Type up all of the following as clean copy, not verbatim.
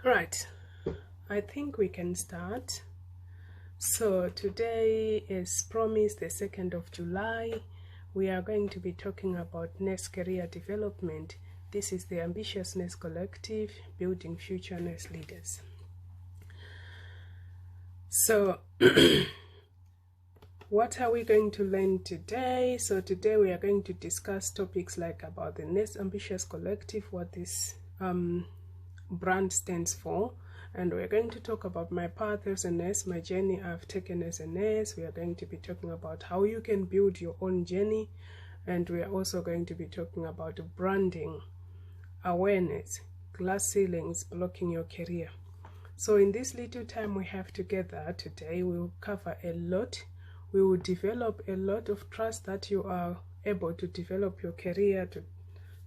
Right, I think we can start. So today is promised the 2nd of July. We are going to be talking about nurse career development. This is the Ambitious Nurse Collective, building future nurse leaders. So what are we going to learn today? So today we are going to discuss topics like about the Nurse Ambitious Collective, what this brand stands for, and we're going to talk about my path as a nurse, my journey I've taken as a nurse. We are going to be talking about how you can build your own journey, and we are also going to be talking about branding, awareness, glass ceilings blocking your career. So in this little time we have together today, we will cover a lot. We will develop a lot of trust that you are able to develop your career to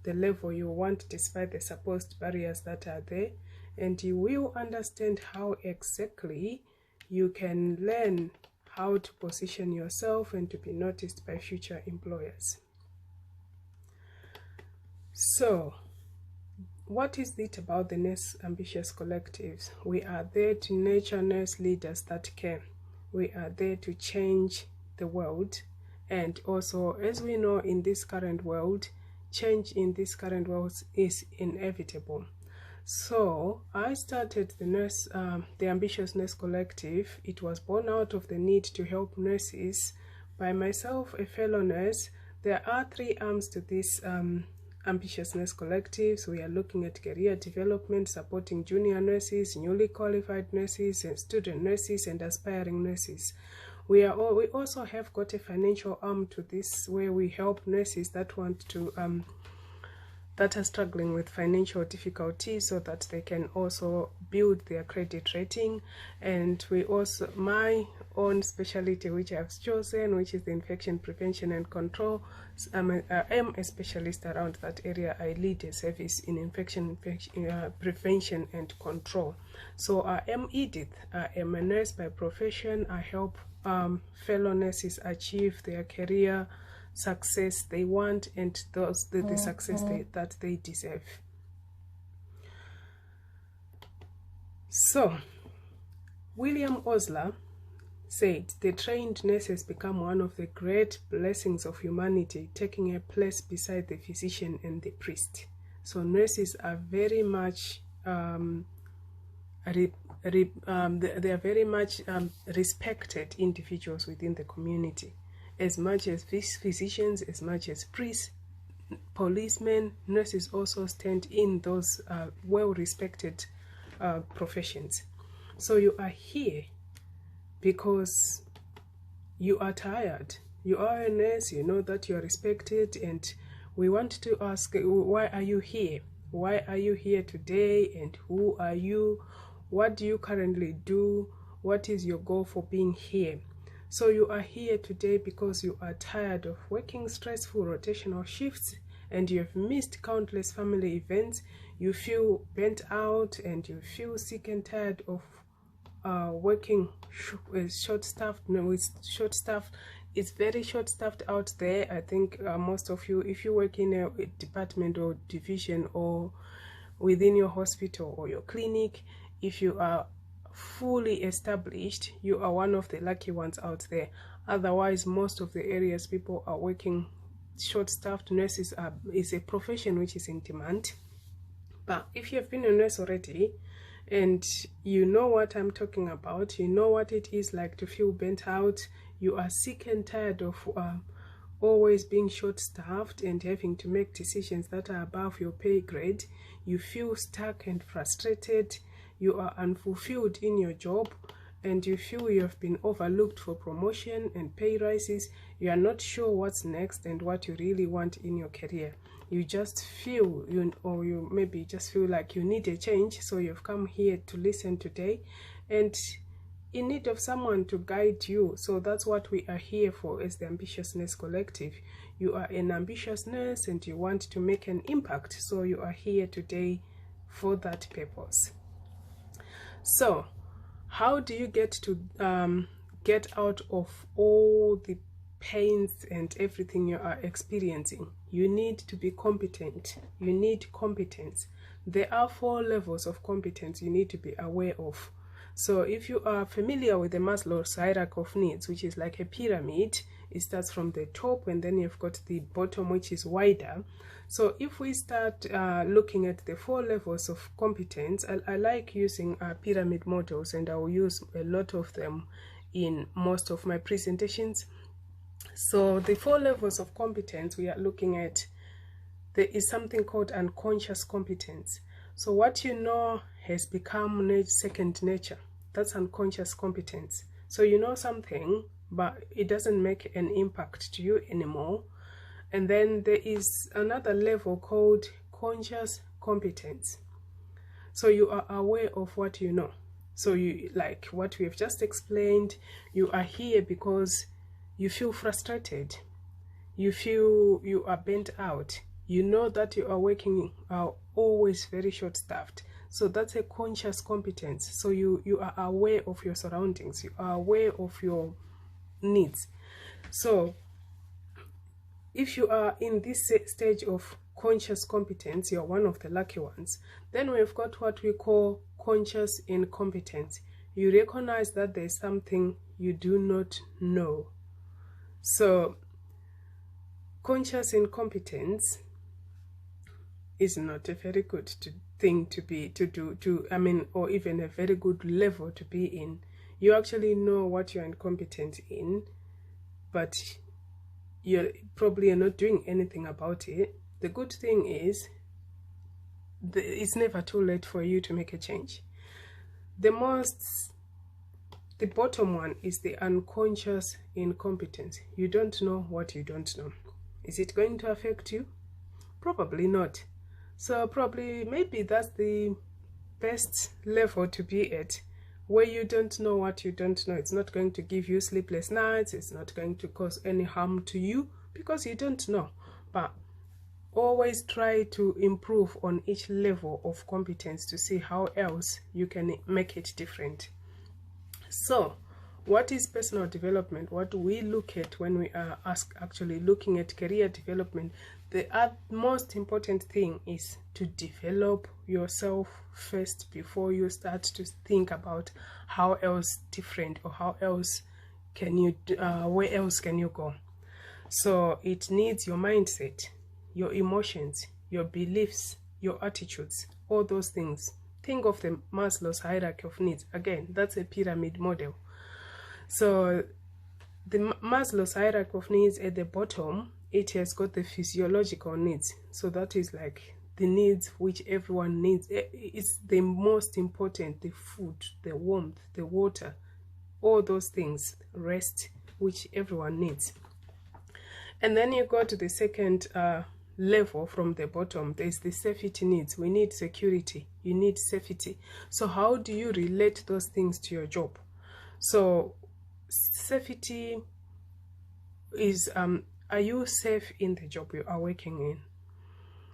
the level you want despite the supposed barriers that are there, and you will understand how exactly you can learn how to position yourself and to be noticed by future employers. So what is it about the Nurse Ambitious Collectives? We are there to nurture nurse leaders that can. We are there to change the world, and also, as we know, in this current world, change in this current world is inevitable. So I started the Ambitious Nurse Collective. It was born out of the need to help nurses by myself, a fellow nurse. There are 3 arms to this Ambitious Nurse Collective. So we are looking at career development, supporting junior nurses, newly qualified nurses, and student nurses, and aspiring nurses. We also have got a financial arm to this, where we help nurses that want to that are struggling with financial difficulties, so that they can also build their credit rating. And we also, my own specialty which I've chosen, which is the infection prevention and control. I am a specialist around that area. I lead a service in infection prevention and control. So I am Edith. I am a nurse by profession. I help fellow nurses achieve their career success they want, and the success that they deserve. So William Osler said, "The trained nurses become one of the great blessings of humanity, taking a place beside the physician and the priest." So nurses are very much they are very much respected individuals within the community, as much as physicians, as much as priests, policemen. Nurses also stand in those well-respected professions. So you are here because you are tired. You are a nurse, you know that you are respected, and we want to ask, why are you here? Why are you here today, and who are you? What do you currently do? What is your goal for being here? So you are here today because you are tired of working stressful rotational shifts, and you have missed countless family events. You feel burnt out, and you feel sick and tired of working short-staffed. It's very short-staffed out there. I think most of you, if you work in a department or division or within your hospital or your clinic, if you are fully established, you are one of the lucky ones out there. Otherwise, most of the areas people are working short-staffed. Nurses is a profession which is in demand. But if you have been a nurse already, and you know what I'm talking about, you know what it is like to feel burnt out, you are sick and tired of always being short-staffed and having to make decisions that are above your pay grade, you feel stuck and frustrated, you are unfulfilled in your job, and you feel you have been overlooked for promotion and pay rises, you are not sure what's next and what you really want in your career. You just feel, you maybe just feel like you need a change, so you've come here to listen today, and in need of someone to guide you. So that's what we are here for as the Ambitious Nurse Collective. You are an ambitious nurse and you want to make an impact, so you are here today for that purpose. So how do you get to get out of all the pains and everything you are experiencing? You need to be competent. You need competence. there are 4 levels of competence you need to be aware of. So if you are familiar with the Maslow's hierarchy of needs, which is like a pyramid, it starts from the top and then you've got the bottom, which is wider. So if we start looking at the 4 levels of competence, I like using pyramid models, and I will use a lot of them in most of my presentations. So the 4 levels of competence we are looking at, there is something called unconscious competence. So what you know has become second nature. That's unconscious competence. So you know something, but it doesn't make an impact to you anymore. And then there is another level called conscious competence. So you are aware of what you know. So you, like what we have just explained, you are here because you feel frustrated. You feel you are burnt out. You know that you are working always very short-staffed. So that's a conscious competence. So you are aware of your surroundings. You are aware of your needs. So if you are in this stage of conscious competence, you're one of the lucky ones. Then we've got what we call conscious incompetence. You recognize that there's something you do not know. So conscious incompetence is not a very good thing to do, or even a very good level to be in. You actually know what you're incompetent in, but you're probably not doing anything about it. The good thing is, it's never too late for you to make a change. The bottom one is the unconscious incompetence. You don't know what you don't know. Is it going to affect you? Probably not. So maybe that's the best level to be at, where you don't know what you don't know. It's not going to give you sleepless nights. It's not going to cause any harm to you because you don't know. But always try to improve on each level of competence to see how else you can make it different. So what is personal development? What do we look at when we are actually looking at career development? The most important thing is to develop yourself first before you start to think about how else different or how else can you where else can you go. So it needs your mindset, your emotions, your beliefs, your attitudes, all those things. Think of the Maslow's hierarchy of needs. Again, that's a pyramid model. So the Maslow's hierarchy of needs, at the bottom, it has got the physiological needs. So that is like the needs which everyone needs. It's the most important: the food, the warmth, the water, all those things, rest, which everyone needs. And then you go to the second level from the bottom. There's the safety needs. We need security. You need safety. So how do you relate those things to your job? So safety is, are you safe in the job you are working in?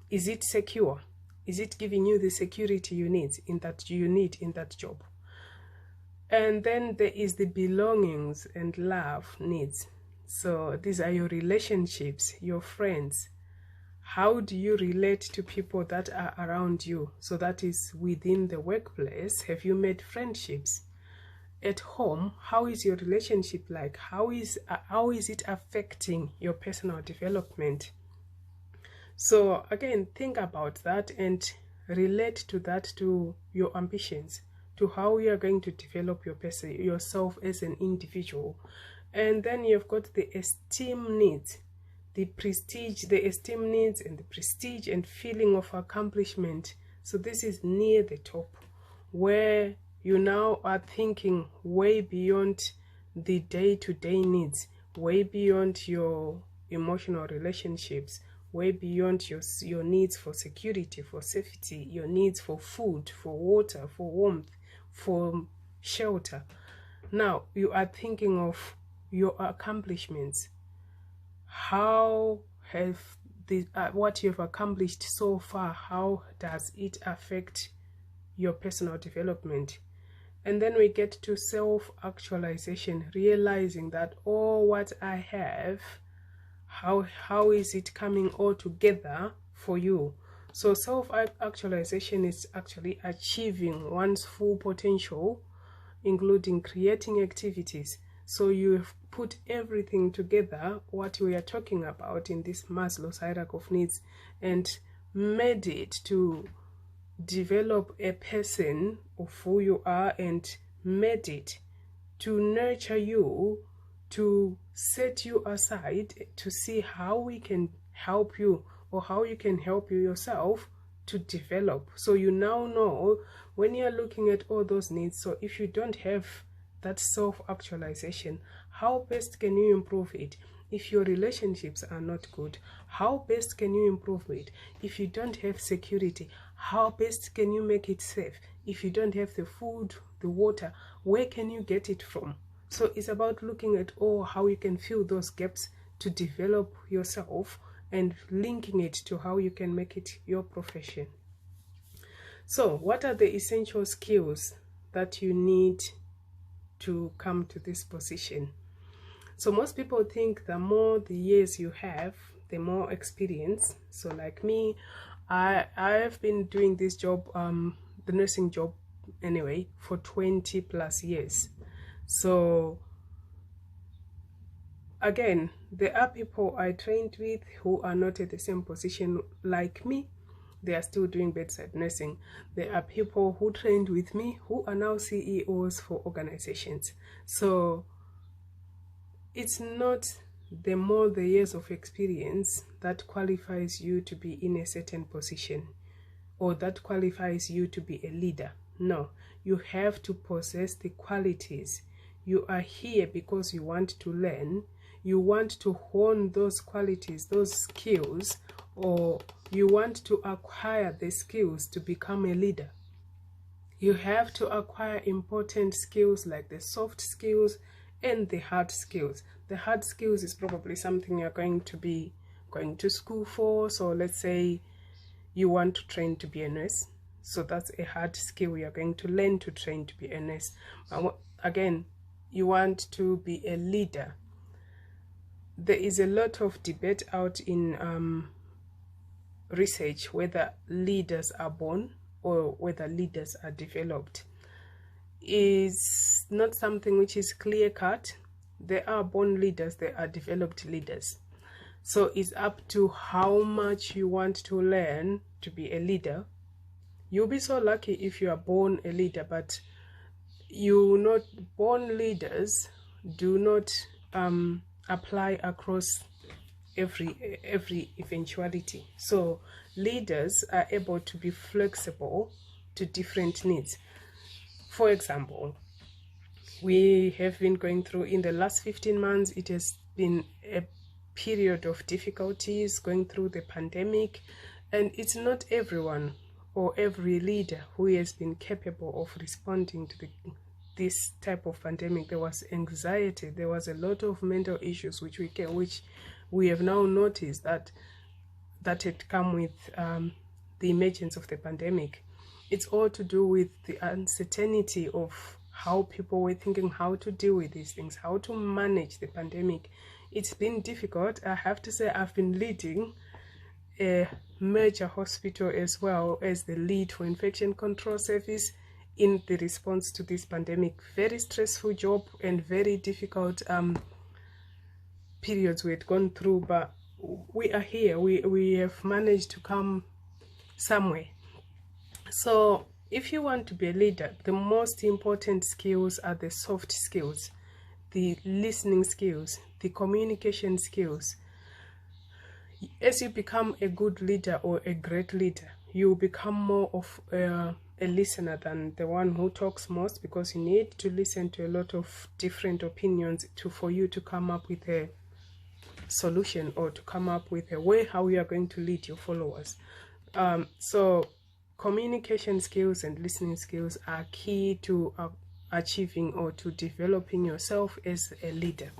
Is it secure? Is it giving you the security you need in that job? And then there is the belongings and love needs. So these are your relationships, your friends. How do you relate to people that are around you? So that is within the workplace. Have you made friendships? At home, how is your relationship like? How is it affecting your personal development? So again, think about that and relate to that, to your ambitions, to how you are going to develop yourself as an individual. And then you've got the esteem needs, the esteem needs and the prestige and feeling of accomplishment. So this is near the top, where you now are thinking way beyond the day-to-day needs, way beyond your emotional relationships, way beyond your needs for security, for safety, your needs for food, for water, for warmth, for shelter. Now you are thinking of your accomplishments. How have what you've accomplished so far, how does it affect your personal development? And then we get to self-actualization, realizing that all what I have, how is it coming all together for you? So self-actualization is actually achieving one's full potential, including creating activities. So you've put everything together, what we are talking about in this Maslow's hierarchy of needs, and made it to develop a person of who you are, and made it to nurture you, to set you aside to see how we can help you, or how you can help you yourself to develop. So you now know when you're looking at all those needs. So if you don't have that self-actualization, how best can you improve it? If your relationships are not good, how best can you improve it? If you don't have security, how best can you make it safe? If you don't have the food, the water, where can you get it from? So it's about looking at how you can fill those gaps to develop yourself, and linking it to how you can make it your profession. So what are the essential skills that you need to come to this position? So most people think the more the years you have, the more experience. So like me, I've been doing this job, the nursing job anyway, for 20 plus years. So again, there are people I trained with who are not at the same position like me. They are still doing bedside nursing. There are people who trained with me who are now CEOs for organizations. So it's not the more the years of experience that qualifies you to be in a certain position, or that qualifies you to be a leader. No, you have to possess the qualities. You are here because you want to learn. You want to hone those qualities, those skills, or you want to acquire the skills to become a leader. You have to acquire important skills like the soft skills and the hard skills. The hard skills is probably something you're going to be going to school for. So let's say you want to train to be a nurse. So that's a hard skill you're going to learn to train to be a nurse. Again, you want to be a leader. There is a lot of debate out in research whether leaders are born or whether leaders are developed. Is not something which is clear cut. There are born leaders, there are developed leaders. So it's up to how much you want to learn to be a leader. You'll be so lucky if you are born a leader, but you not born leaders do not apply across every eventuality. So leaders are able to be flexible to different needs. For example, we have been going through, in the last 15 months, it has been a period of difficulties going through the pandemic, and it's not everyone or every leader who has been capable of responding to this type of pandemic. There was anxiety, there was a lot of mental issues which we have now noticed that had come with the emergence of the pandemic. It's all to do with the uncertainty of how people were thinking how to deal with these things, how to manage the pandemic. It's been difficult. I have to say, I've been leading a major hospital as well as the lead for infection control service in the response to this pandemic. Very stressful job and very difficult periods we had gone through, but we are here. We have managed to come somewhere. So if you want to be a leader, the most important skills are the soft skills, the listening skills, the communication skills. As you become a good leader or a great leader, you become more of a listener than the one who talks most, because you need to listen to a lot of different opinions for you to come up with a solution, or to come up with a way how you are going to lead your followers. So communication skills and listening skills are key to achieving or to developing yourself as a leader.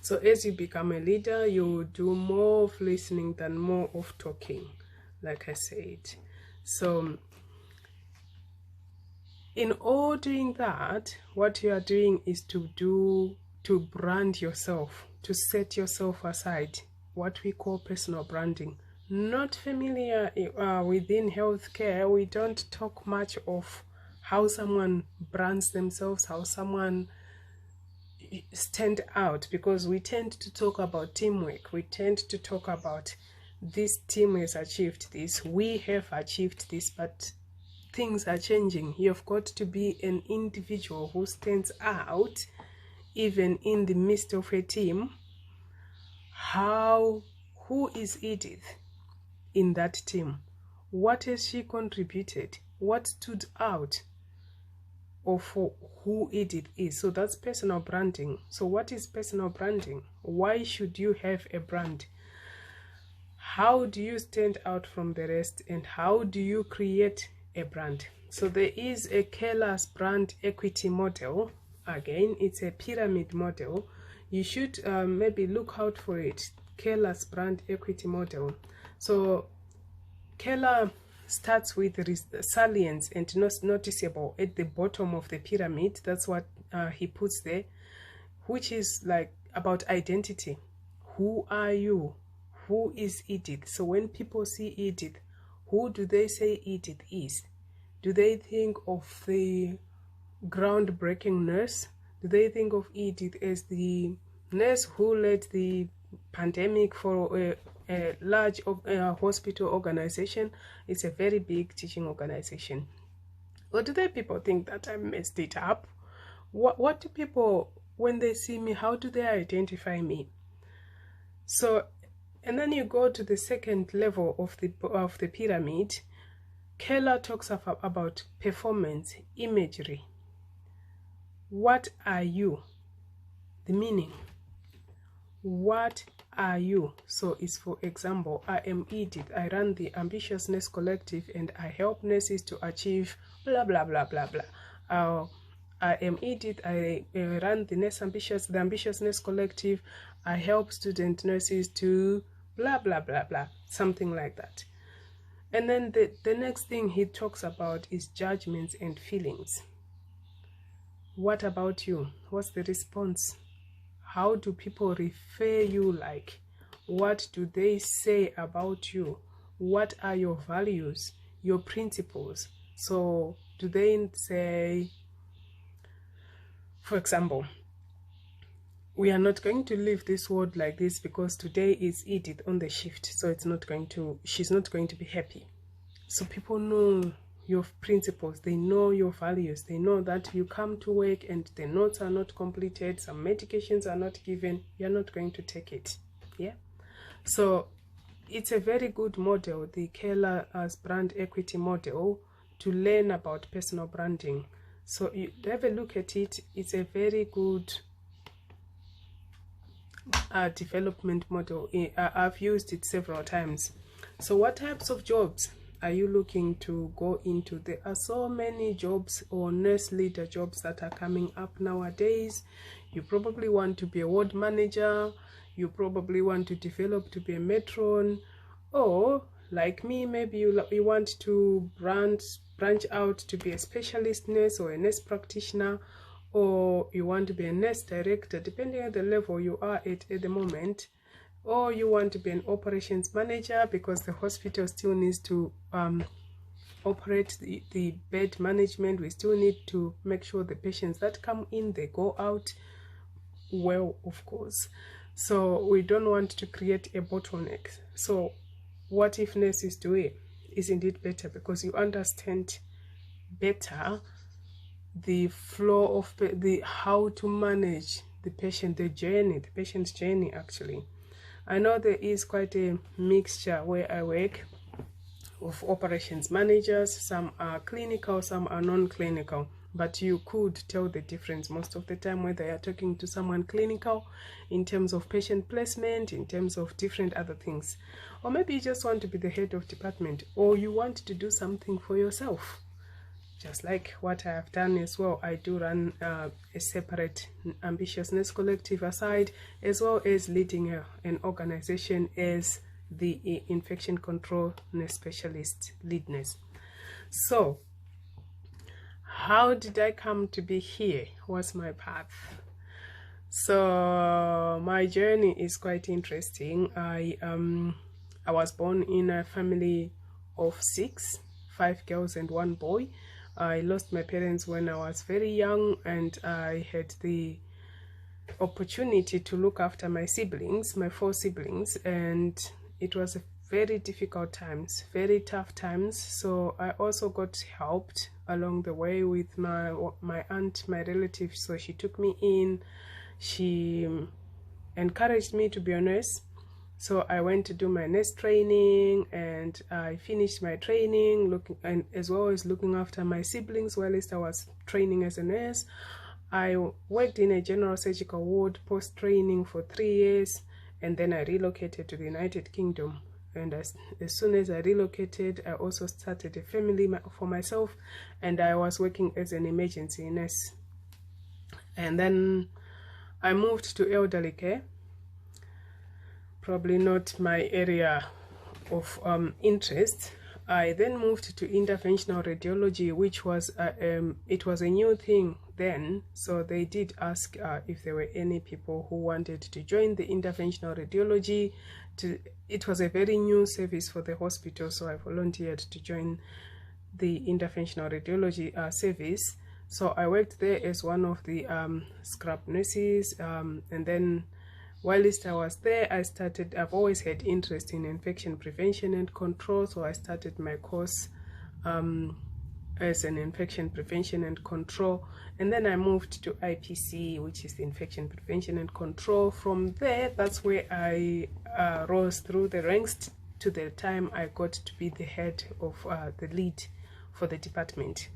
So as you become a leader, you do more of listening than more of talking, like I said. So in all doing that, what you are doing is to brand yourself, to set yourself aside, what we call personal branding, not familiar within healthcare, we don't talk much of how someone brands themselves, how someone stand out, because we tend to talk about teamwork. We tend to talk about this team has achieved this, we have achieved this, but things are changing. You've got to be an individual who stands out even in the midst of a team. Who is Edith in that team? What has she contributed? What stood out of who Edith is? So that's personal branding. So what is personal branding? Why should you have a brand? How do you stand out from the rest, and how do you create a brand? So there is a Keller's brand equity model. Again, it's a pyramid model. You should maybe look out for it. Keller's brand equity model. So Keller starts with salience and noticeable at the bottom of the pyramid. That's what he puts there, which is like about identity. Who are you? Who is Edith? So when people see Edith, who do they say Edith is? Do they think of the groundbreaking nurse? Do they think of Edith as the nurse who led the pandemic for a large hospital organization? It's a very big teaching organization. Or do they people think that I messed it up? What do people, when they see me, how do they identify me? So, and then you go to the second level of the pyramid. Keller talks about performance, imagery. What are you? The meaning. What are you? So it's, for example, I am Edith. I run the Ambitious Nurse Collective and I help nurses to achieve blah, blah, blah, blah, blah. I am Edith. I run the Ambitious Nurse Collective. I help student nurses to blah, blah, blah, blah. Something like that. And then the next thing he talks about is judgments and feelings. What about you? What's the response? How do people refer you like? What do they say about you? What are your values, your principles? So do they say, for example, we are not going to leave this world like this because today is Edith on the shift, so she's not going to be happy. So people know your principles, they know your values, they know that you come to work and the notes are not completed, some medications are not given, you're not going to take it. Yeah. So it's a very good model, the Keller's brand equity model, to learn about personal branding. So you have a look at it. It's a very good development model. I've used it several times. So what types of jobs are you looking to go into? There are so many jobs or nurse leader jobs that are coming up nowadays. You probably want to be a ward manager. You probably want to develop to be a matron, or like me, maybe you want to branch out to be a specialist nurse or a nurse practitioner, or you want to be a nurse director, depending on the level you are at the moment. Or you want to be an operations manager because the hospital still needs to operate the bed management. We still need to make sure the patients that come in, they go out well, of course. So we don't want to create a bottleneck. So what if nurses do it? Isn't it better because you understand better the flow of how to manage the patient, the patient's journey actually. I know there is quite a mixture where I work of operations managers. Some are clinical, some are non-clinical, but you could tell the difference most of the time whether you're talking to someone clinical in terms of patient placement, in terms of different other things, or maybe you just want to be the head of department, or you want to do something for yourself. Just like what I have done as well, I do run a separate Ambitious Nurse Collective aside, as well as leading an organization as the infection control nurse specialist lead nurse. So how did I come to be here? What's my path? So my journey is quite interesting. I was born in a family of 6, 5 girls and 1 boy. I lost my parents when I was very young, and I had the opportunity to look after my siblings, my 4 siblings, and it was a very difficult times, very tough times. So I also got helped along the way with my aunt, my relative. So she took me in, she encouraged me to be a nurse. So I went to do my nurse training, and I finished my training, as well as looking after my siblings while I was training as a nurse. I worked in a general surgical ward post-training for 3 years, and then I relocated to the United Kingdom. And as soon as I relocated, I also started a family for myself, and I was working as an emergency nurse. And then I moved to elderly care. Probably not my area of interest. I then moved to interventional radiology, which was it was a new thing then. So they did ask if there were any people who wanted to join the interventional radiology. It was a very new service for the hospital, so I volunteered to join the interventional radiology service. So I worked there as one of the scrub nurses, and then whilst I was there, I've always had interest in infection prevention and control, so I started my course as an infection prevention and control, and then I moved to IPC, which is the infection prevention and control. From there, that's where I rose through the ranks to the time I got to be the head of the lead for the department.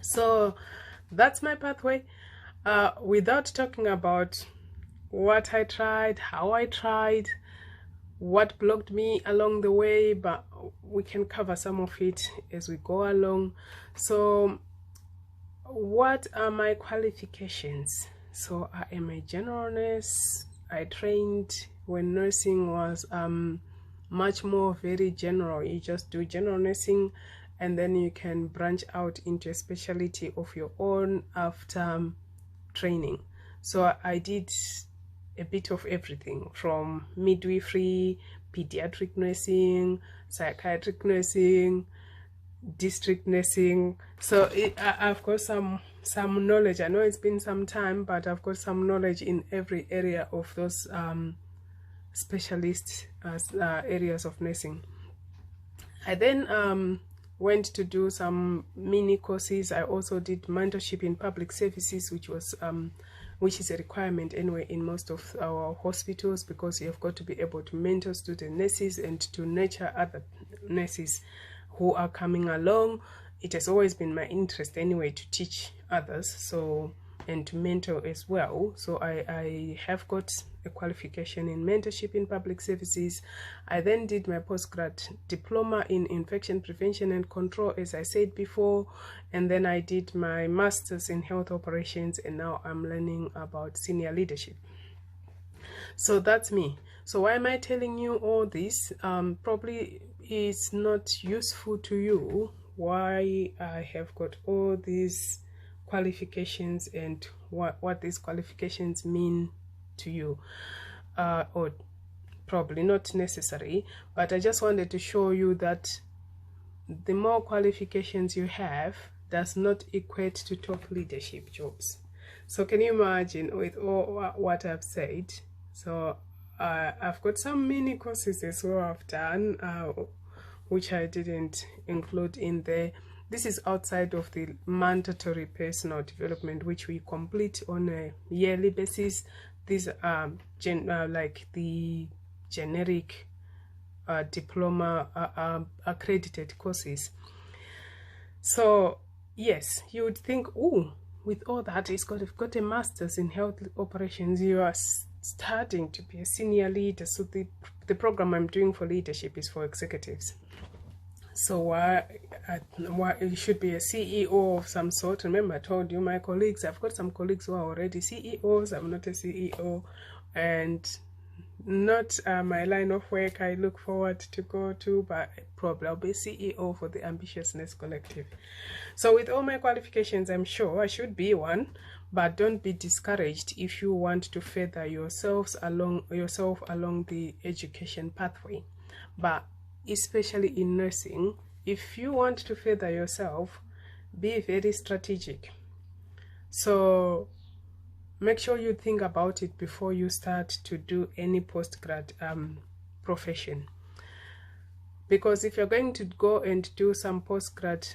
So that's my pathway. Without talking about what I tried, how I tried, what blocked me along the way, but we can cover some of it as we go along. So what are my qualifications? So I am a general nurse. I trained when nursing was much more very general. You just do general nursing, and then you can branch out into a specialty of your own after training. So I did a bit of everything, from midwifery, pediatric nursing, psychiatric nursing, district nursing. So I've got some knowledge. I know it's been some time, but I've got some knowledge in every area of those specialist areas of nursing. I then went to do some mini courses. I also did mentorship in public services, which is a requirement anyway in most of our hospitals, because you've got to be able to mentor student nurses and to nurture other nurses who are coming along. It has always been my interest anyway to teach others, and to mentor as well. So I have got a qualification in mentorship in public services. I then did my postgrad diploma in infection prevention and control, as I said before, and then I did my master's in health operations, and now I'm learning about senior leadership. So that's me. So why am I telling you all this? Probably it's not useful to you why I have got all these qualifications and what these qualifications mean to you, or probably not necessary, but I just wanted to show you that the more qualifications you have does not equate to top leadership jobs. So can you imagine with all what I've said? So I've got some mini courses as well I've done, which I didn't include in there. This is outside of the mandatory personal development, which we complete on a yearly basis. These are like the generic diploma accredited courses. So yes, you would think, oh, with all that, you've got a master's in health operations, you are starting to be a senior leader. So the program I'm doing for leadership is for executives. So why you should be a CEO of some sort. Remember, I told you my colleagues, I've got some colleagues who are already CEOs. I'm not a CEO, and not my line of work I look forward to go to, but probably I'll be CEO for the Ambitiousness Collective. So with all my qualifications, I'm sure I should be one, but don't be discouraged if you want to further yourself along the education pathway. but especially in nursing, if you want to further yourself, be very strategic. So make sure you think about it before you start to do any postgrad profession. Because if you're going to go and do some postgrad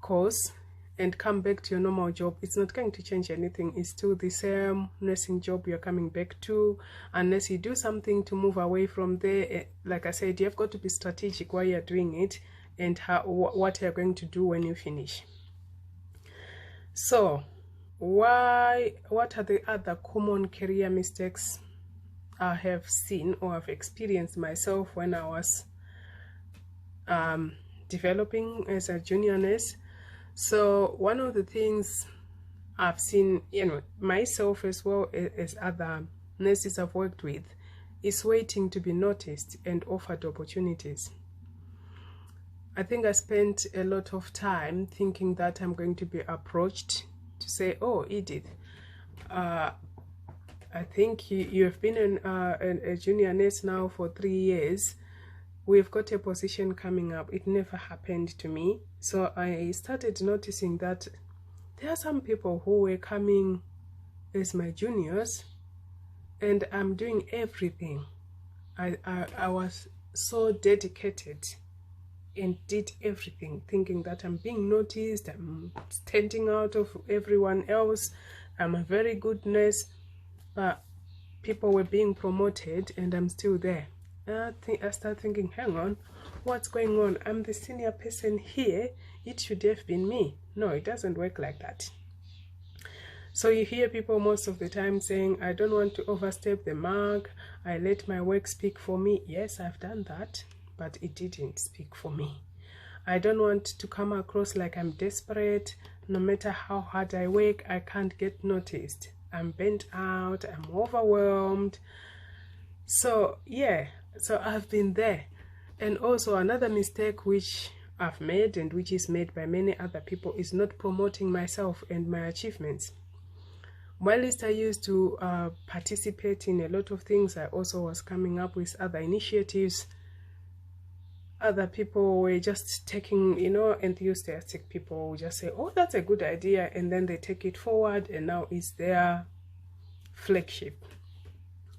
course and come back to your normal job, it's not going to change anything. It's still the same nursing job you're coming back to, unless you do something to move away from there. Like I said, you've got to be strategic while you're doing it and what you're going to do when you finish. So what are the other common career mistakes I have seen or have experienced myself when I was developing as a junior nurse? So one of the things I've seen, myself as well as other nurses I've worked with, is waiting to be noticed and offered opportunities. I think I spent a lot of time thinking that I'm going to be approached to say, oh, Edith, I think you have been a junior nurse now for 3 years. We've got a position coming up. It never happened to me. So I started noticing that there are some people who were coming as my juniors, and I'm doing everything. I was so dedicated and did everything, thinking that I'm being noticed, I'm standing out of everyone else, I'm a very good nurse, but people were being promoted and I'm still there. I start thinking, hang on, what's going on? I'm the senior person here. It should have been me. No, it doesn't work like that. So you hear people most of the time saying, I don't want to overstep the mark. I let my work speak for me. Yes, I've done that, but it didn't speak for me. I don't want to come across like I'm desperate. No matter how hard I work, I can't get noticed. I'm burnt out. I'm overwhelmed. So yeah, so I've been there. And also another mistake which I've made, and which is made by many other people, is not promoting myself and my achievements. Whilst I used to participate in a lot of things, I also was coming up with other initiatives. Other people were just taking, enthusiastic people will just say, oh, that's a good idea, and then they take it forward, and now it's their flagship.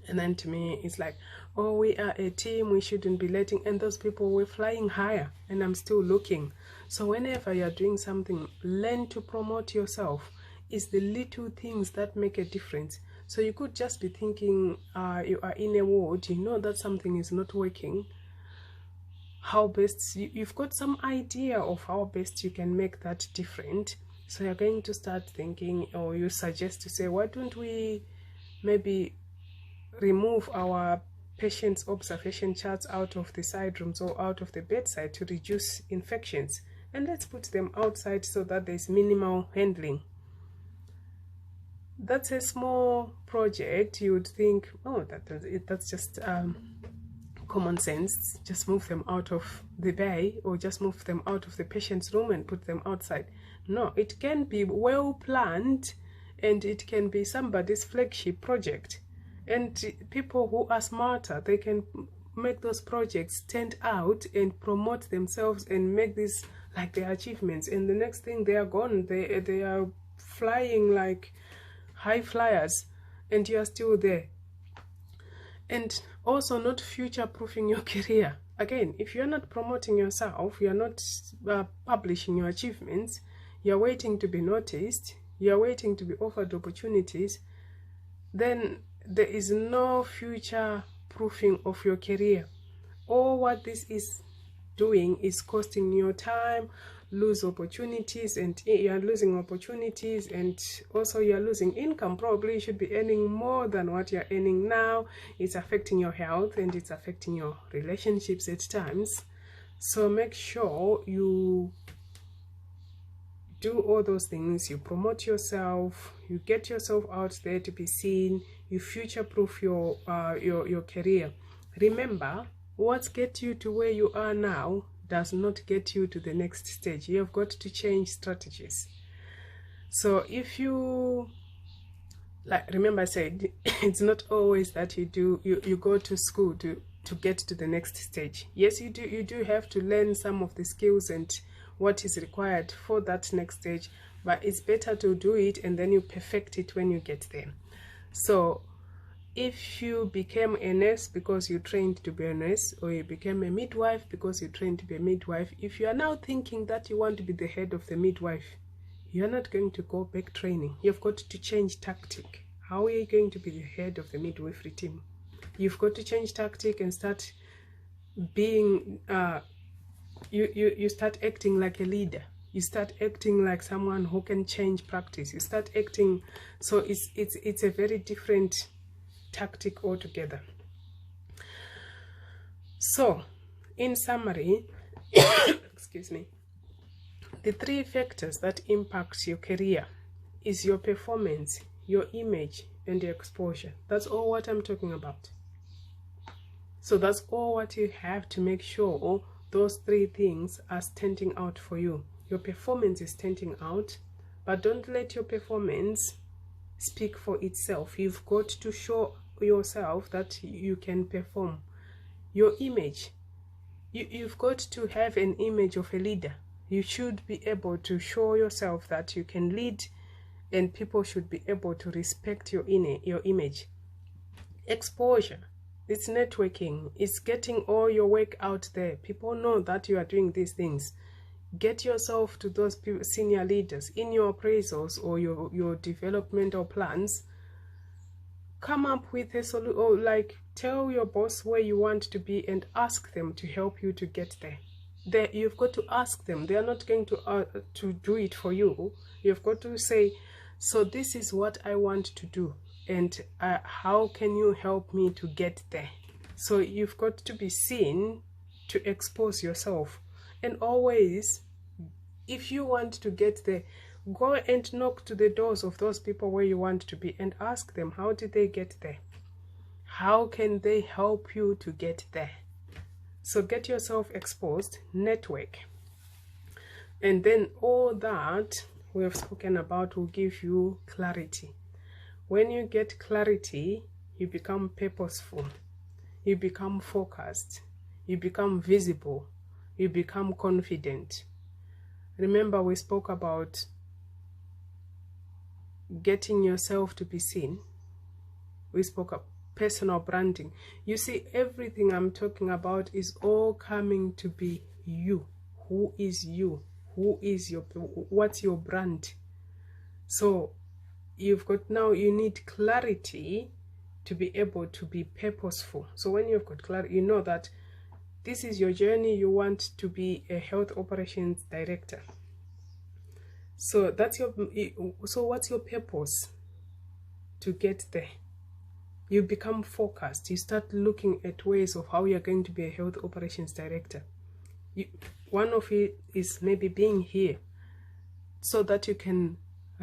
And then to me, it's like, oh, we are a team, we shouldn't be letting, and those people were flying higher, and I'm still looking. So whenever you're doing something, learn to promote yourself. It's the little things that make a difference. So you could just be thinking, you are in a ward, you know that something is not working. How best, you've got some idea of how best you can make that different. So you're going to start thinking, or you suggest to say, why don't we maybe remove our patients' observation charts out of the side rooms or out of the bedside to reduce infections, and let's put them outside so that there's minimal handling. That's a small project. You would think, oh, that's just common sense. Just move them out of the bay, or just move them out of the patient's room and put them outside. No, it can be well planned, and it can be somebody's flagship project. And people who are smarter, they can make those projects stand out and promote themselves and make this like their achievements. And the next thing, they are gone. They are flying like high flyers, and you are still there. And also not future-proofing your career. Again, if you're not promoting yourself, you're not publishing your achievements, you're waiting to be noticed, you're waiting to be offered opportunities, then there is no future-proofing of your career. All what this is doing is costing your time, lose opportunities, and you're losing opportunities, and also you're losing income. Probably you should be earning more than what you're earning now. It's affecting your health, and it's affecting your relationships at times. So make sure you do all those things. You promote yourself, you get yourself out there to be seen, you future-proof your career. Remember, what gets you to where you are now does not get you to the next stage. You have got to change strategies. So if you, like, remember I said, it's not always that you go to school to to get to the next stage. Yes, you do have to learn some of the skills and what is required for that next stage, but it's better to do it and then you perfect it when you get there. So if you became a nurse because you trained to be a nurse, or you became a midwife because you trained to be a midwife, if you are now thinking that you want to be the head of the midwife, you're not going to go back training. You've got to change tactic. How are you going to be the head of the midwifery team? You've got to change tactic and start being, you start acting like a leader. You start acting like someone who can change practice. You start acting, so it's a very different tactic altogether. So, in summary, excuse me, the 3 factors that impact your career is your performance, your image, and your exposure. That's all what I'm talking about. So that's all what you have to make sure those 3 things are standing out for you. Your performance is standing out, but don't let your performance speak for itself. You've got to show yourself that you can perform. Your image, you've got to have an image of a leader. You should be able to show yourself that you can lead, and people should be able to respect your image. Exposure, it's networking, it's getting all your work out there. People know that you are doing these things. Get yourself to those senior leaders in your appraisals or your developmental plans. Come up with a solution, or like tell your boss where you want to be and ask them to help you to get there. You've got to ask them. They are not going to do it for you. You've got to say, so this is what I want to do, and how can you help me to get there? So you've got to be seen to expose yourself. And always, if you want to get there, go and knock to the doors of those people where you want to be and ask them, how did they get there? How can they help you to get there? So get yourself exposed, network. And then all that we have spoken about will give you clarity. When you get clarity, you become purposeful. You become focused. You become visible. You become confident. Remember, we spoke about getting yourself to be seen. We spoke of personal branding. You see, everything I'm talking about is all coming to be you. Who is you? What's your brand? So you've got, now you need clarity to be able to be purposeful. So when you've got clarity, you know that this is your journey. You want to be a health operations director. So that's what's your purpose to get there? You become focused. You start looking at ways of how you're going to be a health operations director. One of it is maybe being here so that you can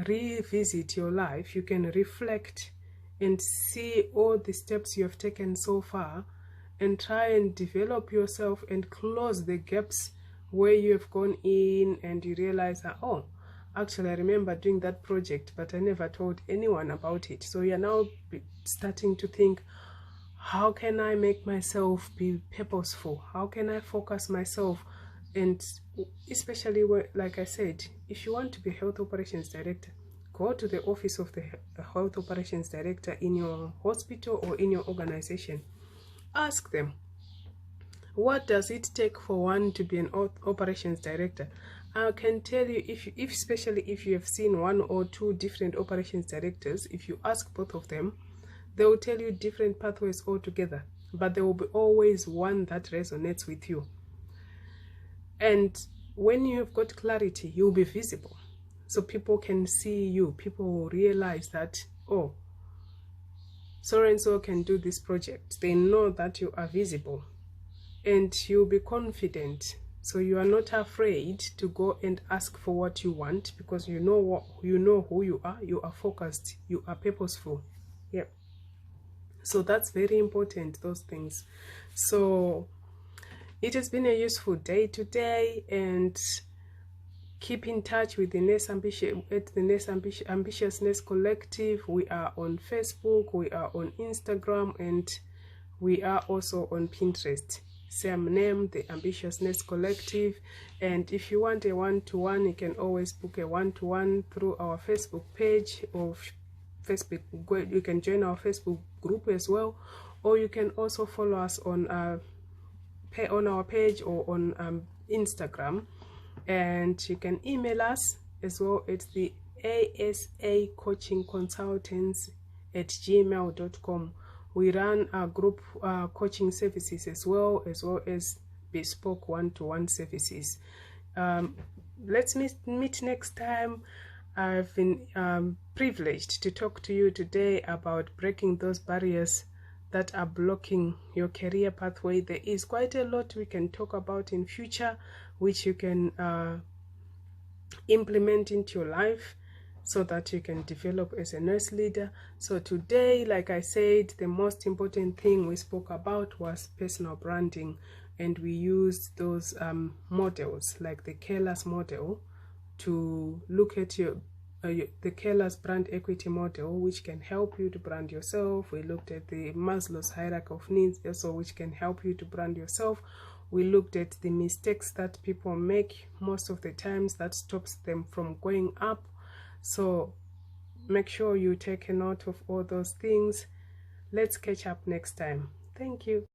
revisit your life. You can reflect and see all the steps you have taken so far and try and develop yourself and close the gaps where you have gone in and you realize that, oh, actually I remember doing that project, but I never told anyone about it. So you're now starting to think, how can I make myself be purposeful? How can I focus myself? And especially, like I said, if you want to be health operations director, go to the office of the health operations director in your hospital or in your organization. Ask them, what does it take for one to be an operations director? I can tell you, especially if you have seen 1 or 2 different operations directors, if you ask both of them, they will tell you different pathways altogether, but there will be always one that resonates with you. And when you have got clarity, you'll be visible. So people can see you. People will realize that, oh, so-and-so can do this project. They know that you are visible. And you'll be confident. So you are not afraid to go and ask for what you want, because you know who you are. You are focused. You are purposeful. Yep. So that's very important, those things. So it has been a useful day today, and keep in touch with the Nurse Ambitiousness Collective. We are on Facebook, we are on Instagram, and We are also on Pinterest, same name, The Ambitiousness Collective. And if you want a one-to-one, you can always book a one-to-one through our Facebook page, or Facebook. You can join our Facebook group as well, or you can also follow us on our page or on Instagram. And you can email us as well. It's the asacoachingconsultants@gmail.com. We run our group coaching services as well as bespoke one-to-one services. Let's meet next time. I've been privileged to talk to you today about breaking those barriers that are blocking your career pathway. There is quite a lot we can talk about in future, which you can implement into your life so that you can develop as a nurse leader. So today, like I said, the most important thing we spoke about was personal branding, and we used those models like the Keller's model to look at the Keller's brand equity model, which can help you to brand yourself. We looked at the Maslow's hierarchy of needs also, which can help you to brand yourself. We looked at the mistakes that people make most of the times that stops them from going up. So make sure you take a note of all those things. Let's catch up next time. Thank you.